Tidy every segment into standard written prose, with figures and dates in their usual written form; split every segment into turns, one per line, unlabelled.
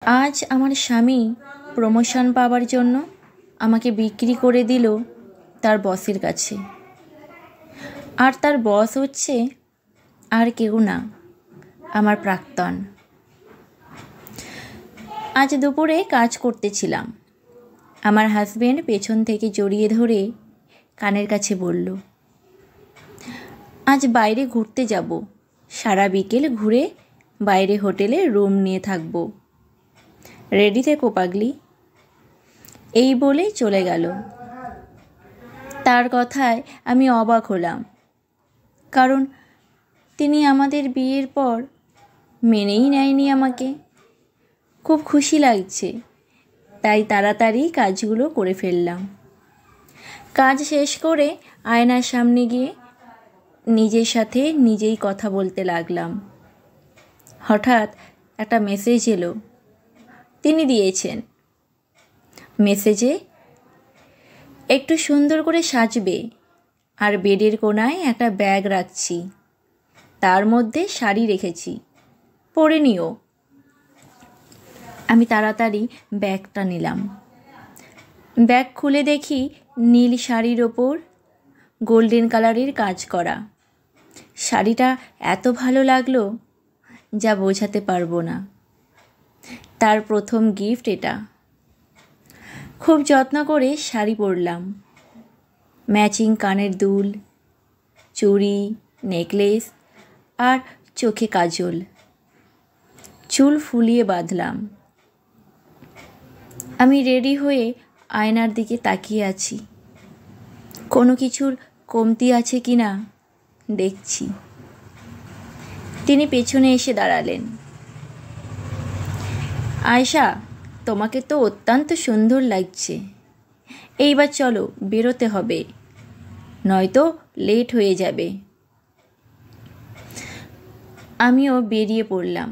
আজ আমার স্বামী প্রমোশন পাওয়ার জন্য আমাকে বিক্রি করে দিল তার বসের কাছে। আর তার বস হচ্ছে আর কেউ না, আমার প্রাক্তন। আজ দুপুরে কাজ করতেছিলাম। আমার হাজবেন্ড পেছন থেকে জড়িয়ে ধরে কানের কাছে বলল, আজ বাইরে ঘুরতে যাব, সারা বিকেল ঘুরে বাইরে হোটেলে রুম নিয়ে থাকবো, রেডি থেকো পাগলি। এই বলে চলে গেল। তার কথায় আমি অবাক হলাম, কারণ তিনি আমাদের বিয়ের পর মেনেই নেয়নি আমাকে। খুব খুশি লাগছে, তাই তাড়াতাড়ি কাজগুলো করে ফেললাম। কাজ শেষ করে আয়নার সামনে গিয়ে নিজের সাথে নিজেই কথা বলতে লাগলাম। হঠাৎ একটা মেসেজ এলো, তিনি দিয়েছেন। মেসেজে, একটু সুন্দর করে সাজবে, আর বেডের কোণায় একটা ব্যাগ রাখছি, তার মধ্যে শাড়ি রেখেছি, পরে নিও। আমি তাড়াতাড়ি ব্যাগটা নিলাম। ব্যাগ খুলে দেখি নীল শাড়ির ওপর গোল্ডেন কালারের কাজ করা। শাড়িটা এত ভালো লাগলো যা বোঝাতে পারবো না। তার প্রথম গিফট এটা। খুব যত্ন করে শাড়ি পরলাম। ম্যাচিং কানের দুল, চুড়ি, নেকলেস আর চোখে কাজল। চুল ফুলিয়ে বাঁধলাম। আমি রেডি হয়ে আয়নার দিকে তাকিয়ে আছি। কোনো কিছুর কমতি আছে কি না দেখছি। তিনি পেছনে এসে দাঁড়ালেন। আয়শা, তোমাকে তো অত্যন্ত সুন্দর লাগছে। এইবার চলো, বেরোতে হবে, নয়তো লেট হয়ে যাবে। আমিও বেরিয়ে পড়লাম।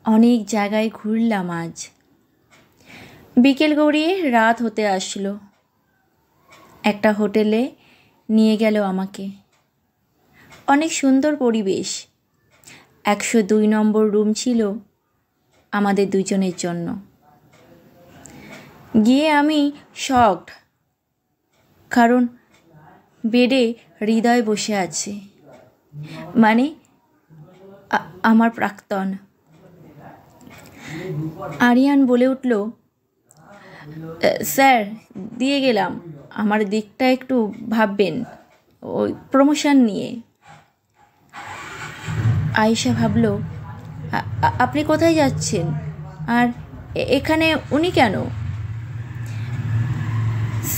অনেক জায়গায় ঘুরলাম আজ। বিকেল গড়িয়ে রাত হতে আসলো। একটা হোটেলে নিয়ে গেল আমাকে। অনেক সুন্দর পরিবেশ। 102 নম্বর রুম ছিল আমাদের দুজনের জন্য। গিয়ে আমি শকড, কারণ বেডে হৃদয় বসে আছে, মানে আমার প্রাক্তন। আরিয়ান বলে উঠল, স্যার, দিয়ে গেলাম, আমার দিকটা একটু ভাববেন, ওই প্রমোশন নিয়ে। আয়েশা ভাবল, আপনি কোথায় যাচ্ছেন, আর এখানে উনি কেন?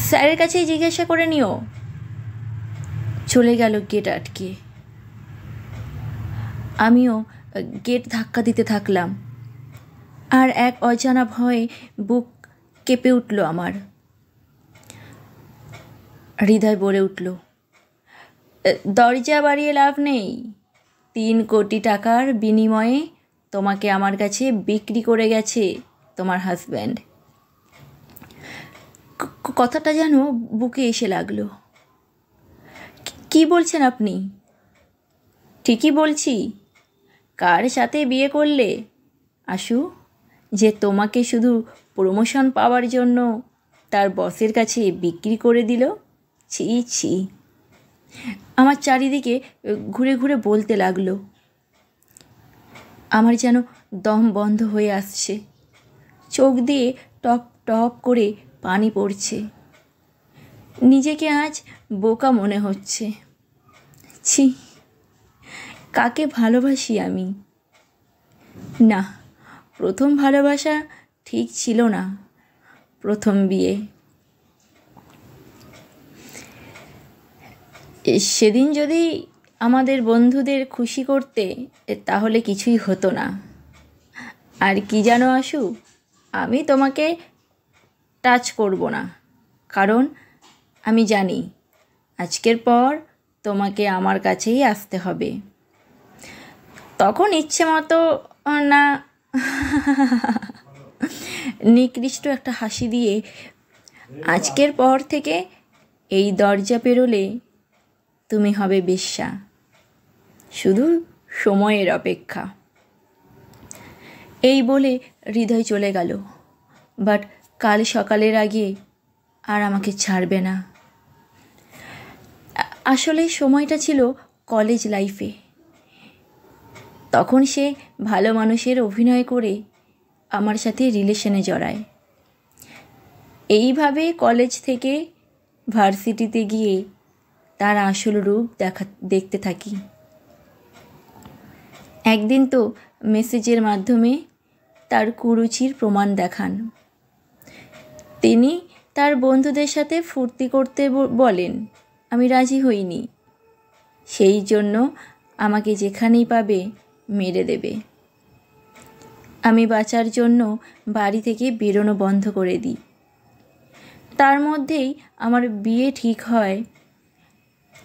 স্যারের কাছেই জিজ্ঞাসা করে নিও। চলে গেল গেট আটকে। আমিও গেট ধাক্কা দিতে থাকলাম। আর এক অজানা ভয়ে বুক কেঁপে উঠল আমার। হৃদয় বলে উঠল, দরজা বাড়িয়ে লাভ নেই। 3 কোটি টাকার বিনিময়ে তোমাকে আমার কাছে বিক্রি করে গেছে তোমার হাজব্যান্ড। কথাটা যেন বুকে এসে লাগলো। কি বলছেন আপনি? ঠিকই বলছি। কার সাথে বিয়ে করলে আশু, যে তোমাকে শুধু প্রমোশন পাওয়ার জন্য তার বসের কাছে বিক্রি করে দিল? ছি ছি। আমার চারিদিকে ঘুরে ঘুরে বলতে লাগলো। আমার যেন দম বন্ধ হয়ে আসছে। চোখ দিয়ে টপ টপ করে পানি পড়ছে। নিজেকে আজ বোকা মনে হচ্ছে। ছি, কাকে ভালোবাসি আমি? না, প্রথম ভালোবাসা ঠিক ছিল না, প্রথম বিয়ে। সেদিন যদি আমাদের বন্ধুদের খুশি করতে, তাহলে কিছুই হতো না। আর কি জানো আশু, আমি তোমাকে টাচ করব না, কারণ আমি জানি আজকের পর তোমাকে আমার কাছেই আসতে হবে। তখন ইচ্ছে মতো না। নিকৃষ্ট একটা হাসি দিয়ে, আজকের পর থেকে এই দরজা পেরোলে তুমি হবে বেশ্যা, শুধু সময়ের অপেক্ষা। এই বলে হৃদয় চলে গেল, বাট কাল সকালের আগে আর আমাকে ছাড়বে না। আসলে সময়টা ছিল কলেজ লাইফে। তখন সে ভালো মানুষের অভিনয় করে আমার সাথে রিলেশনে জড়ায়। এইভাবে কলেজ থেকে ভার্সিটিতে গিয়ে তার আসল রূপ দেখতে থাকি। একদিন তো মেসেজের মাধ্যমে তার কুরুচির প্রমাণ দেখান। তিনি তার বন্ধুদের সাথে ফুর্তি করতে বলেন, আমি রাজি হইনি। সেই জন্য আমাকে যেখানেই পাবে মেরে দেবে। আমি বাঁচার জন্য বাড়ি থেকে বেরোনো বন্ধ করে দিই। তার মধ্যেই আমার বিয়ে ঠিক হয়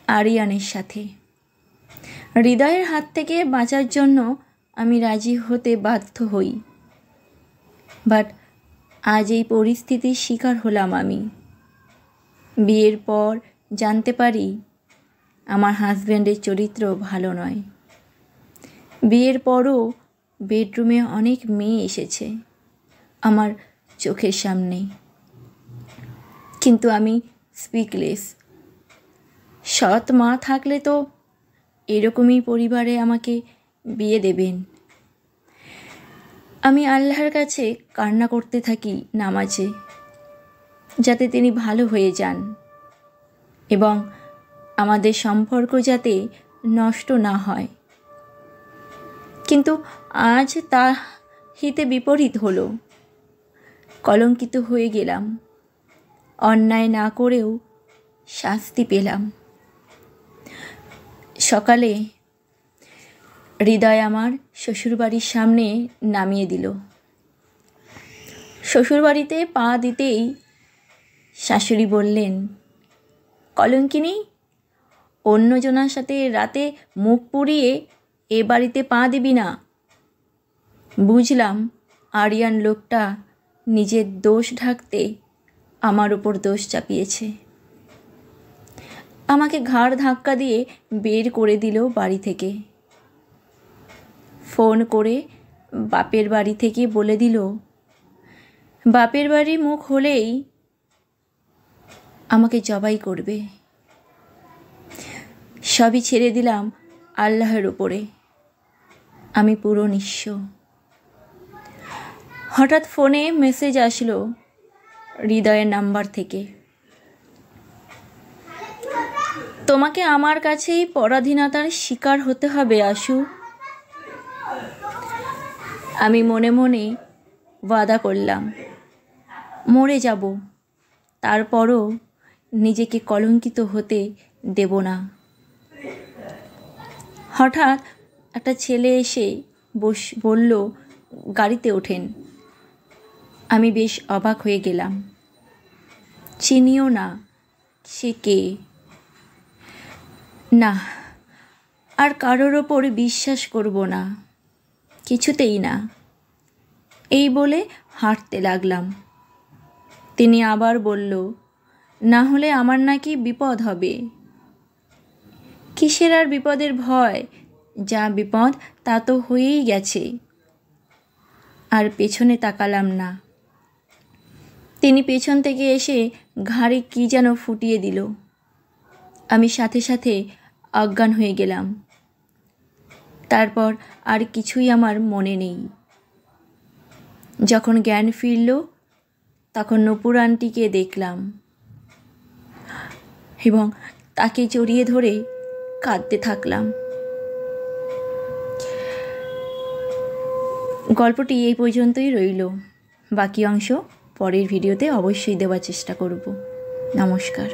আরিয়ানের সাথে। হৃদয়ের হাত থেকে বাঁচার জন্য আমি রাজি হতে বাধ্য হই, বাট আজ এই পরিস্থিতির শিকার হলাম আমি। বিয়ের পর জানতে পারি আমার হাজব্যান্ডের চরিত্র ভালো নয়। বিয়ের পরও বেডরুমে অনেক মেয়ে এসেছে আমার চোখের সামনে, কিন্তু আমি স্পিকলেস। সৎ মা থাকলে তো এরকমই পরিবারে আমাকে বিয়ে দেবেন। আমি আল্লাহর কাছে কান্না করতে থাকি নামাজে, যাতে তিনি ভালো হয়ে যান এবং আমাদের সম্পর্ক যাতে নষ্ট না হয়। কিন্তু আজ তা হিতে বিপরীত হলো। কলঙ্কিত হয়ে গেলাম। অন্যায় না করেও শাস্তি পেলাম। সকালে হৃদয় আমার শ্বশুরবাড়ির সামনে নামিয়ে দিল। শ্বশুরবাড়িতে পা দিতেই শাশুড়ি বললেন, কলঙ্কিনী, অন্যজনের সাথে রাতে মুখ পুড়িয়ে এ বাড়িতে পা দিবি না। বুঝলাম আরিয়ান লোকটা নিজের দোষ ঢাকতে আমার উপর দোষ চাপিয়েছে। আমাকে ঘাড় ধাক্কা দিয়ে বের করে দিল বাড়ি থেকে। ফোন করে বাপের বাড়ি থেকে বলে দিল, বাপের বাড়ি মুখ হলেই আমাকে জবাই করবে। সবই ছেড়ে দিলাম আল্লাহর উপরে। আমি পুরো নিঃস্ব। হঠাৎ ফোনে মেসেজ আসলো হৃদয়ের নাম্বার থেকে, তোমাকে আমার কাছেই পরাধীনতার শিকার হতে হবে আশু। আমি মনে মনে ওয়াদা করলাম, মরে যাব, তারপরও নিজেকে কলঙ্কিত হতে দেব না। হঠাৎ একটা ছেলে এসে বলল, গাড়িতে ওঠেন। আমি বেশ অবাক হয়ে গেলাম। চিনিও না সে কে। না, আর কারোর ওপর বিশ্বাস করব না, কিছুতেই না, এই বলে হাঁটতে লাগলাম। তিনি আবার বলল, না হলে আমার নাকি বিপদ হবে। কিসের আর বিপদের ভয়? যা বিপদ তা তো হয়েই গেছে। আর পেছনে তাকালাম না। তিনি পেছন থেকে এসে ঘাড়ে কি যেন ফুটিয়ে দিল। আমি সাথে সাথে অজ্ঞান হয়ে গেলাম। তারপর আর কিছুই আমার মনে নেই। যখন জ্ঞান ফিরল তখন নূপুর আন্টিকে দেখলাম এবং তাকে জড়িয়ে ধরে কাঁদতে থাকলাম। গল্পটি এই পর্যন্তই রইল। বাকি অংশ পরের ভিডিওতে অবশ্যই দেওয়ার চেষ্টা করব। নমস্কার।